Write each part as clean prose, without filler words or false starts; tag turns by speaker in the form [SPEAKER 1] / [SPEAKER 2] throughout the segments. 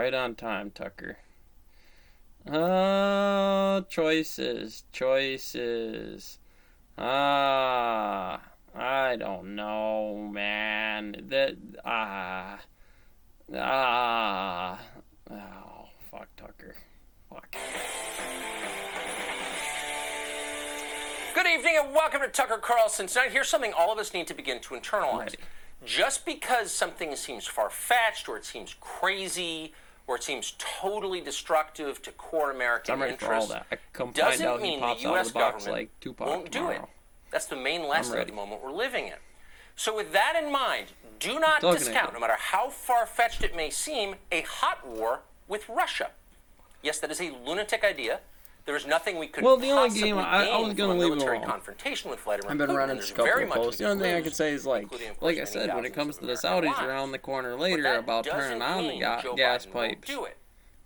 [SPEAKER 1] Right on time, Tucker. Choices. I don't know, man. Oh, fuck, Tucker. Fuck.
[SPEAKER 2] Good evening and welcome to Tucker Carlson Tonight. Here's something all of us need to begin to internalize.
[SPEAKER 1] Ready.
[SPEAKER 2] Just because something seems far-fetched or it seems crazy or it seems totally destructive to core American
[SPEAKER 1] I'm ready
[SPEAKER 2] interests,
[SPEAKER 1] for all that. I come find
[SPEAKER 2] doesn't
[SPEAKER 1] out he
[SPEAKER 2] mean
[SPEAKER 1] pops
[SPEAKER 2] the
[SPEAKER 1] out
[SPEAKER 2] U.S.
[SPEAKER 1] of the box
[SPEAKER 2] government
[SPEAKER 1] like Tupac
[SPEAKER 2] won't do it.
[SPEAKER 1] tomorrow.
[SPEAKER 2] That's the main lesson of
[SPEAKER 1] ready.
[SPEAKER 2] the moment we're living in. So with that in mind, do not
[SPEAKER 1] Talking
[SPEAKER 2] discount,
[SPEAKER 1] again.
[SPEAKER 2] no matter how far-fetched it may seem, a hot war with Russia. Yes, that is a lunatic idea. There is nothing we could
[SPEAKER 1] Well, the only
[SPEAKER 2] possibly
[SPEAKER 1] game I was
[SPEAKER 2] gain
[SPEAKER 1] gonna
[SPEAKER 2] from a
[SPEAKER 1] leave it
[SPEAKER 2] military
[SPEAKER 1] alone.
[SPEAKER 2] confrontation with Vladimir
[SPEAKER 1] I've been
[SPEAKER 2] Putin,
[SPEAKER 1] running
[SPEAKER 2] and
[SPEAKER 1] this
[SPEAKER 2] there's
[SPEAKER 1] couple
[SPEAKER 2] very
[SPEAKER 1] of
[SPEAKER 2] much we
[SPEAKER 1] posts. The
[SPEAKER 2] could
[SPEAKER 1] only thing I
[SPEAKER 2] lose,
[SPEAKER 1] can say is,
[SPEAKER 2] including, of course,
[SPEAKER 1] like I
[SPEAKER 2] many
[SPEAKER 1] said, when it
[SPEAKER 2] thousands
[SPEAKER 1] comes
[SPEAKER 2] of
[SPEAKER 1] to the
[SPEAKER 2] American
[SPEAKER 1] Saudis
[SPEAKER 2] lives.
[SPEAKER 1] around the corner
[SPEAKER 2] But
[SPEAKER 1] later
[SPEAKER 2] that
[SPEAKER 1] about
[SPEAKER 2] doesn't
[SPEAKER 1] turning on the
[SPEAKER 2] mean Joe
[SPEAKER 1] gas
[SPEAKER 2] Biden will
[SPEAKER 1] pipes
[SPEAKER 2] do it.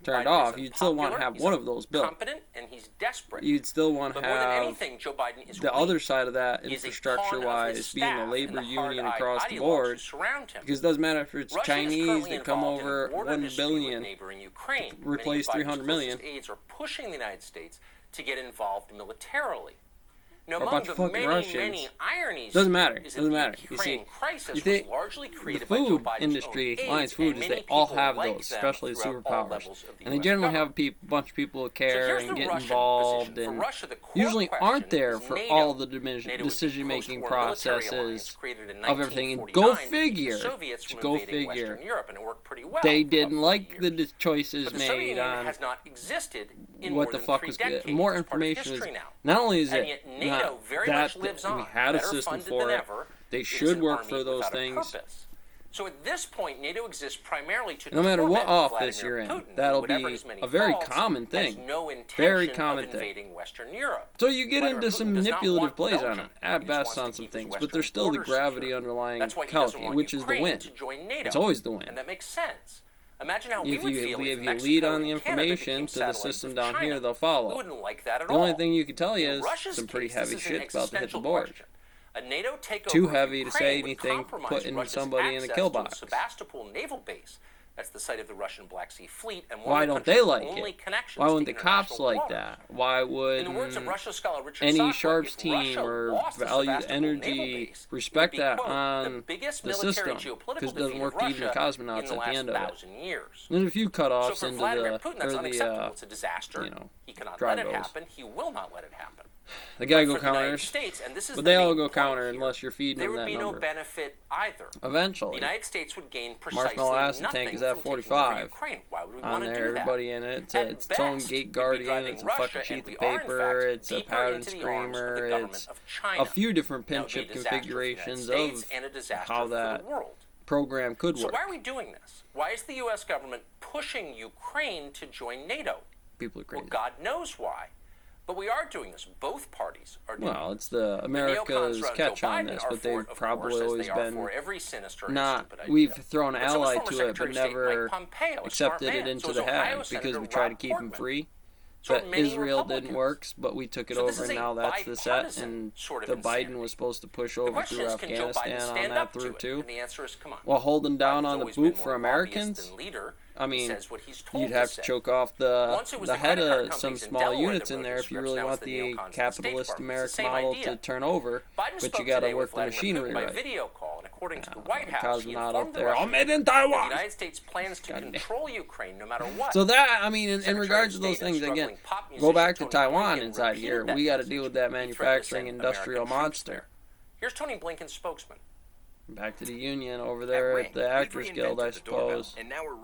[SPEAKER 1] turned
[SPEAKER 2] Biden
[SPEAKER 1] off,
[SPEAKER 2] isn't
[SPEAKER 1] you'd still want to
[SPEAKER 2] popular,
[SPEAKER 1] have
[SPEAKER 2] he's
[SPEAKER 1] one of those built.
[SPEAKER 2] Competent, and he's desperate.
[SPEAKER 1] You'd still want to
[SPEAKER 2] But more than
[SPEAKER 1] have
[SPEAKER 2] anything, Joe Biden is
[SPEAKER 1] the
[SPEAKER 2] weak.
[SPEAKER 1] other side of that,
[SPEAKER 2] He is a pawn of his
[SPEAKER 1] infrastructure-wise, being a
[SPEAKER 2] staff
[SPEAKER 1] labor
[SPEAKER 2] and the
[SPEAKER 1] union
[SPEAKER 2] hard-eyed
[SPEAKER 1] across the
[SPEAKER 2] ideologues
[SPEAKER 1] board.
[SPEAKER 2] who surround him.
[SPEAKER 1] Because it doesn't matter if it's
[SPEAKER 2] Russia is
[SPEAKER 1] Chinese
[SPEAKER 2] currently
[SPEAKER 1] that come
[SPEAKER 2] involved in a
[SPEAKER 1] over
[SPEAKER 2] border
[SPEAKER 1] 1
[SPEAKER 2] dispute with
[SPEAKER 1] billion
[SPEAKER 2] neighboring Ukraine.
[SPEAKER 1] to replace
[SPEAKER 2] Many of
[SPEAKER 1] 300
[SPEAKER 2] Biden's
[SPEAKER 1] million.
[SPEAKER 2] closest aides are pushing the United States to get involved militarily. Now,
[SPEAKER 1] Or a
[SPEAKER 2] among
[SPEAKER 1] bunch
[SPEAKER 2] the
[SPEAKER 1] of fucking
[SPEAKER 2] many,
[SPEAKER 1] Russians.
[SPEAKER 2] many ironies
[SPEAKER 1] Doesn't matter.
[SPEAKER 2] is that
[SPEAKER 1] Doesn't
[SPEAKER 2] the
[SPEAKER 1] matter. You
[SPEAKER 2] Ukraine
[SPEAKER 1] see,
[SPEAKER 2] crisis
[SPEAKER 1] you think
[SPEAKER 2] was largely
[SPEAKER 1] the
[SPEAKER 2] created by Joe
[SPEAKER 1] food
[SPEAKER 2] Biden's
[SPEAKER 1] industry,
[SPEAKER 2] own aides,
[SPEAKER 1] Lions Food,
[SPEAKER 2] and
[SPEAKER 1] is
[SPEAKER 2] many
[SPEAKER 1] they all
[SPEAKER 2] people
[SPEAKER 1] have
[SPEAKER 2] like
[SPEAKER 1] those,
[SPEAKER 2] them
[SPEAKER 1] especially
[SPEAKER 2] throughout all
[SPEAKER 1] superpowers.
[SPEAKER 2] levels of the
[SPEAKER 1] And they
[SPEAKER 2] US
[SPEAKER 1] generally
[SPEAKER 2] government.
[SPEAKER 1] have a bunch of people who care
[SPEAKER 2] here's
[SPEAKER 1] and
[SPEAKER 2] the
[SPEAKER 1] get
[SPEAKER 2] Russian
[SPEAKER 1] involved
[SPEAKER 2] position. For
[SPEAKER 1] and
[SPEAKER 2] Russia, the core
[SPEAKER 1] usually
[SPEAKER 2] question
[SPEAKER 1] aren't there
[SPEAKER 2] is
[SPEAKER 1] for
[SPEAKER 2] NATO.
[SPEAKER 1] all the
[SPEAKER 2] NATO was the
[SPEAKER 1] decision-making
[SPEAKER 2] post-war military alliance
[SPEAKER 1] processes
[SPEAKER 2] created in
[SPEAKER 1] of everything. And
[SPEAKER 2] 1949
[SPEAKER 1] go
[SPEAKER 2] to keep the
[SPEAKER 1] figure.
[SPEAKER 2] Soviets from
[SPEAKER 1] Go
[SPEAKER 2] invading
[SPEAKER 1] figure.
[SPEAKER 2] Western Europe, and it worked pretty well
[SPEAKER 1] They
[SPEAKER 2] for
[SPEAKER 1] didn't
[SPEAKER 2] about
[SPEAKER 1] like
[SPEAKER 2] 40 years.
[SPEAKER 1] the choices
[SPEAKER 2] But the Soviet
[SPEAKER 1] made
[SPEAKER 2] Union
[SPEAKER 1] on
[SPEAKER 2] has not existed in
[SPEAKER 1] what
[SPEAKER 2] more
[SPEAKER 1] the
[SPEAKER 2] than
[SPEAKER 1] fuck
[SPEAKER 2] 3
[SPEAKER 1] was
[SPEAKER 2] decades.
[SPEAKER 1] good. More
[SPEAKER 2] It's part of
[SPEAKER 1] information is
[SPEAKER 2] history now.
[SPEAKER 1] not only is
[SPEAKER 2] And
[SPEAKER 1] it
[SPEAKER 2] yet NATO
[SPEAKER 1] not
[SPEAKER 2] very
[SPEAKER 1] that
[SPEAKER 2] much lives on,
[SPEAKER 1] we had a
[SPEAKER 2] better
[SPEAKER 1] system
[SPEAKER 2] funded
[SPEAKER 1] for
[SPEAKER 2] than
[SPEAKER 1] it.
[SPEAKER 2] ever.
[SPEAKER 1] They
[SPEAKER 2] It is
[SPEAKER 1] should
[SPEAKER 2] an
[SPEAKER 1] work
[SPEAKER 2] army
[SPEAKER 1] for those
[SPEAKER 2] without a
[SPEAKER 1] things.
[SPEAKER 2] purpose. So at this point, NATO exists primarily to
[SPEAKER 1] No matter what
[SPEAKER 2] torment
[SPEAKER 1] office
[SPEAKER 2] Vladimir
[SPEAKER 1] you're in,
[SPEAKER 2] Putin,
[SPEAKER 1] that'll
[SPEAKER 2] whatever
[SPEAKER 1] be
[SPEAKER 2] his many
[SPEAKER 1] a very
[SPEAKER 2] faults,
[SPEAKER 1] common
[SPEAKER 2] has
[SPEAKER 1] thing.
[SPEAKER 2] no intention
[SPEAKER 1] Very common
[SPEAKER 2] of
[SPEAKER 1] thing.
[SPEAKER 2] invading Western Europe.
[SPEAKER 1] So you get
[SPEAKER 2] Vladimir
[SPEAKER 1] into
[SPEAKER 2] Putin
[SPEAKER 1] some
[SPEAKER 2] does not
[SPEAKER 1] manipulative
[SPEAKER 2] want
[SPEAKER 1] plays on
[SPEAKER 2] Belgium.
[SPEAKER 1] them,
[SPEAKER 2] He
[SPEAKER 1] at
[SPEAKER 2] just
[SPEAKER 1] best
[SPEAKER 2] wants to
[SPEAKER 1] on some
[SPEAKER 2] keep his
[SPEAKER 1] things, but
[SPEAKER 2] Western
[SPEAKER 1] there's still the
[SPEAKER 2] borders
[SPEAKER 1] gravity
[SPEAKER 2] secure.
[SPEAKER 1] underlying
[SPEAKER 2] That's why he doesn't
[SPEAKER 1] calculus,
[SPEAKER 2] want
[SPEAKER 1] which is the
[SPEAKER 2] Ukraine
[SPEAKER 1] win.
[SPEAKER 2] to join NATO.
[SPEAKER 1] It's always the win.
[SPEAKER 2] And that makes sense. Imagine how we
[SPEAKER 1] If
[SPEAKER 2] would
[SPEAKER 1] you
[SPEAKER 2] feel if
[SPEAKER 1] lead
[SPEAKER 2] Mexico
[SPEAKER 1] on the
[SPEAKER 2] and Canada
[SPEAKER 1] information
[SPEAKER 2] became
[SPEAKER 1] to the
[SPEAKER 2] satellites
[SPEAKER 1] system
[SPEAKER 2] of
[SPEAKER 1] down
[SPEAKER 2] China.
[SPEAKER 1] here, they'll
[SPEAKER 2] We
[SPEAKER 1] follow.
[SPEAKER 2] wouldn't like that at
[SPEAKER 1] The
[SPEAKER 2] all.
[SPEAKER 1] only thing you can tell you
[SPEAKER 2] In
[SPEAKER 1] is
[SPEAKER 2] Russia's
[SPEAKER 1] some pretty
[SPEAKER 2] case,
[SPEAKER 1] heavy
[SPEAKER 2] this is an
[SPEAKER 1] shit's about to hit the
[SPEAKER 2] existential
[SPEAKER 1] board.
[SPEAKER 2] question. A NATO takeover
[SPEAKER 1] Too
[SPEAKER 2] of
[SPEAKER 1] heavy to
[SPEAKER 2] Ukraine
[SPEAKER 1] say
[SPEAKER 2] would
[SPEAKER 1] anything,
[SPEAKER 2] compromise
[SPEAKER 1] putting
[SPEAKER 2] Russia's
[SPEAKER 1] somebody in a
[SPEAKER 2] access
[SPEAKER 1] kill
[SPEAKER 2] to the
[SPEAKER 1] box.
[SPEAKER 2] Sebastopol naval base. That's the site of the Russian Black Sea Fleet, and one
[SPEAKER 1] Why
[SPEAKER 2] of the
[SPEAKER 1] don't they
[SPEAKER 2] country's
[SPEAKER 1] like
[SPEAKER 2] only
[SPEAKER 1] it?
[SPEAKER 2] connections
[SPEAKER 1] Why
[SPEAKER 2] to
[SPEAKER 1] wouldn't the cops
[SPEAKER 2] international
[SPEAKER 1] like
[SPEAKER 2] waters.
[SPEAKER 1] that? Why would
[SPEAKER 2] In the words of Russia scholar Richard
[SPEAKER 1] any
[SPEAKER 2] Sokolow,
[SPEAKER 1] Sharps
[SPEAKER 2] if
[SPEAKER 1] team
[SPEAKER 2] Russia
[SPEAKER 1] or
[SPEAKER 2] lost the
[SPEAKER 1] value
[SPEAKER 2] Sebastopol naval
[SPEAKER 1] energy
[SPEAKER 2] base,
[SPEAKER 1] respect
[SPEAKER 2] it would
[SPEAKER 1] that
[SPEAKER 2] be, quote,
[SPEAKER 1] on
[SPEAKER 2] the biggest
[SPEAKER 1] the
[SPEAKER 2] military
[SPEAKER 1] system?
[SPEAKER 2] geopolitical
[SPEAKER 1] Because it doesn't
[SPEAKER 2] defeat
[SPEAKER 1] work
[SPEAKER 2] of
[SPEAKER 1] to even
[SPEAKER 2] Russia
[SPEAKER 1] cosmonauts
[SPEAKER 2] in the
[SPEAKER 1] at
[SPEAKER 2] last
[SPEAKER 1] the end of it.
[SPEAKER 2] 1,000 years.
[SPEAKER 1] There's a few
[SPEAKER 2] So
[SPEAKER 1] cutoffs
[SPEAKER 2] for
[SPEAKER 1] into
[SPEAKER 2] Vladimir
[SPEAKER 1] the
[SPEAKER 2] Putin, that's
[SPEAKER 1] or
[SPEAKER 2] unacceptable.
[SPEAKER 1] the
[SPEAKER 2] It's a disaster.
[SPEAKER 1] you know,
[SPEAKER 2] He cannot
[SPEAKER 1] drive
[SPEAKER 2] let it
[SPEAKER 1] those.
[SPEAKER 2] happen. He will not let it happen.
[SPEAKER 1] the guy
[SPEAKER 2] But
[SPEAKER 1] go
[SPEAKER 2] for the United
[SPEAKER 1] counters,
[SPEAKER 2] States, and this is
[SPEAKER 1] but
[SPEAKER 2] the
[SPEAKER 1] they all
[SPEAKER 2] main
[SPEAKER 1] go
[SPEAKER 2] point
[SPEAKER 1] counter
[SPEAKER 2] here,
[SPEAKER 1] unless you're feeding
[SPEAKER 2] there
[SPEAKER 1] them
[SPEAKER 2] would
[SPEAKER 1] that
[SPEAKER 2] be
[SPEAKER 1] number.
[SPEAKER 2] no benefit either. The
[SPEAKER 1] Eventually,
[SPEAKER 2] United States would gain precisely
[SPEAKER 1] Marshmallow acid
[SPEAKER 2] nothing
[SPEAKER 1] tank is
[SPEAKER 2] from
[SPEAKER 1] at
[SPEAKER 2] taking
[SPEAKER 1] 45
[SPEAKER 2] over Ukraine. Why would we
[SPEAKER 1] on
[SPEAKER 2] want to
[SPEAKER 1] there.
[SPEAKER 2] do that?
[SPEAKER 1] Everybody in it. It's,
[SPEAKER 2] At
[SPEAKER 1] it's its own
[SPEAKER 2] best,
[SPEAKER 1] gate
[SPEAKER 2] we'd be
[SPEAKER 1] guardian.
[SPEAKER 2] driving
[SPEAKER 1] It's a
[SPEAKER 2] Russia,
[SPEAKER 1] fucking
[SPEAKER 2] and
[SPEAKER 1] sheet
[SPEAKER 2] we
[SPEAKER 1] of
[SPEAKER 2] are, in
[SPEAKER 1] paper.
[SPEAKER 2] fact,
[SPEAKER 1] It's a
[SPEAKER 2] deeper
[SPEAKER 1] powdered
[SPEAKER 2] into the arms of
[SPEAKER 1] screamer.
[SPEAKER 2] the government
[SPEAKER 1] It's
[SPEAKER 2] of China.
[SPEAKER 1] a few different
[SPEAKER 2] That would be a
[SPEAKER 1] pinchip
[SPEAKER 2] disaster for the United
[SPEAKER 1] configurations
[SPEAKER 2] States
[SPEAKER 1] of
[SPEAKER 2] and a disaster
[SPEAKER 1] how
[SPEAKER 2] for
[SPEAKER 1] that
[SPEAKER 2] the world.
[SPEAKER 1] program could
[SPEAKER 2] So
[SPEAKER 1] work.
[SPEAKER 2] why are we doing this? Why is the U.S. government pushing Ukraine to join NATO?
[SPEAKER 1] People are
[SPEAKER 2] Well,
[SPEAKER 1] crazy.
[SPEAKER 2] God knows why. But we are doing this. Both parties are doing
[SPEAKER 1] Well,
[SPEAKER 2] it.
[SPEAKER 1] it's the
[SPEAKER 2] The
[SPEAKER 1] America's
[SPEAKER 2] neocons around
[SPEAKER 1] catch
[SPEAKER 2] Joe
[SPEAKER 1] on
[SPEAKER 2] Biden
[SPEAKER 1] this,
[SPEAKER 2] are
[SPEAKER 1] but
[SPEAKER 2] for
[SPEAKER 1] they've
[SPEAKER 2] it, of
[SPEAKER 1] probably
[SPEAKER 2] course, as
[SPEAKER 1] always
[SPEAKER 2] they are
[SPEAKER 1] been
[SPEAKER 2] for every sinister and
[SPEAKER 1] not.
[SPEAKER 2] stupid idea.
[SPEAKER 1] We've thrown
[SPEAKER 2] And so was
[SPEAKER 1] ally
[SPEAKER 2] former
[SPEAKER 1] to it,
[SPEAKER 2] Secretary
[SPEAKER 1] but
[SPEAKER 2] of State
[SPEAKER 1] never
[SPEAKER 2] Mike Pompeo, a smart
[SPEAKER 1] accepted
[SPEAKER 2] man.
[SPEAKER 1] it into
[SPEAKER 2] So was
[SPEAKER 1] the
[SPEAKER 2] Ohio
[SPEAKER 1] head because
[SPEAKER 2] Senator
[SPEAKER 1] we tried to
[SPEAKER 2] Rob
[SPEAKER 1] keep him
[SPEAKER 2] Portman.
[SPEAKER 1] free.
[SPEAKER 2] So
[SPEAKER 1] But
[SPEAKER 2] are many
[SPEAKER 1] Israel didn't
[SPEAKER 2] Republicans.
[SPEAKER 1] work, but we took it
[SPEAKER 2] So this
[SPEAKER 1] over,
[SPEAKER 2] is
[SPEAKER 1] and
[SPEAKER 2] a
[SPEAKER 1] now that's the set,
[SPEAKER 2] bipartisan
[SPEAKER 1] and
[SPEAKER 2] sort of
[SPEAKER 1] the
[SPEAKER 2] insanity.
[SPEAKER 1] Biden was supposed to push
[SPEAKER 2] The
[SPEAKER 1] over
[SPEAKER 2] question
[SPEAKER 1] through
[SPEAKER 2] is, can Joe Biden
[SPEAKER 1] Afghanistan on
[SPEAKER 2] stand
[SPEAKER 1] that
[SPEAKER 2] up to
[SPEAKER 1] through
[SPEAKER 2] it?
[SPEAKER 1] too.
[SPEAKER 2] And the answer is, come on.
[SPEAKER 1] While holding down
[SPEAKER 2] Biden's
[SPEAKER 1] on the
[SPEAKER 2] always been
[SPEAKER 1] boot
[SPEAKER 2] more
[SPEAKER 1] for
[SPEAKER 2] lobbyist
[SPEAKER 1] Americans,
[SPEAKER 2] than leader.
[SPEAKER 1] I
[SPEAKER 2] He
[SPEAKER 1] mean,
[SPEAKER 2] says what he's told
[SPEAKER 1] you'd
[SPEAKER 2] to
[SPEAKER 1] have
[SPEAKER 2] say.
[SPEAKER 1] to choke off
[SPEAKER 2] Once it
[SPEAKER 1] the
[SPEAKER 2] was the
[SPEAKER 1] head
[SPEAKER 2] credit card
[SPEAKER 1] of some
[SPEAKER 2] companies in
[SPEAKER 1] small
[SPEAKER 2] Delaware
[SPEAKER 1] units
[SPEAKER 2] that
[SPEAKER 1] in
[SPEAKER 2] wrote
[SPEAKER 1] there
[SPEAKER 2] those
[SPEAKER 1] if you
[SPEAKER 2] scripts.
[SPEAKER 1] really
[SPEAKER 2] Now
[SPEAKER 1] want
[SPEAKER 2] it's the
[SPEAKER 1] the
[SPEAKER 2] neocons at the State
[SPEAKER 1] capitalist
[SPEAKER 2] Department. It's the
[SPEAKER 1] American
[SPEAKER 2] same
[SPEAKER 1] model
[SPEAKER 2] idea.
[SPEAKER 1] to turn over,
[SPEAKER 2] Biden
[SPEAKER 1] but
[SPEAKER 2] spoke
[SPEAKER 1] you got to
[SPEAKER 2] today
[SPEAKER 1] work
[SPEAKER 2] with
[SPEAKER 1] the
[SPEAKER 2] Vladimir
[SPEAKER 1] machinery
[SPEAKER 2] Putin by
[SPEAKER 1] right.
[SPEAKER 2] video call, and according to the White House, he
[SPEAKER 1] Cosmonaut
[SPEAKER 2] informed
[SPEAKER 1] up
[SPEAKER 2] the
[SPEAKER 1] there. I'm
[SPEAKER 2] Russians
[SPEAKER 1] made in
[SPEAKER 2] that the
[SPEAKER 1] Taiwan.
[SPEAKER 2] United States plans to control Ukraine no matter what.
[SPEAKER 1] So that, I mean, in
[SPEAKER 2] Secretary
[SPEAKER 1] regards
[SPEAKER 2] of
[SPEAKER 1] to those
[SPEAKER 2] State and
[SPEAKER 1] things, again,
[SPEAKER 2] struggling pop
[SPEAKER 1] go
[SPEAKER 2] musician
[SPEAKER 1] back to
[SPEAKER 2] Tony
[SPEAKER 1] Taiwan
[SPEAKER 2] Blinken
[SPEAKER 1] inside here.
[SPEAKER 2] repeated that
[SPEAKER 1] We got to
[SPEAKER 2] message.
[SPEAKER 1] deal with that
[SPEAKER 2] He threatened to
[SPEAKER 1] manufacturing
[SPEAKER 2] send
[SPEAKER 1] industrial
[SPEAKER 2] American troops
[SPEAKER 1] monster.
[SPEAKER 2] there. Here's Tony Blinken's spokesman.
[SPEAKER 1] Back to the union over there at the Actors Guild, I suppose.
[SPEAKER 3] And now we're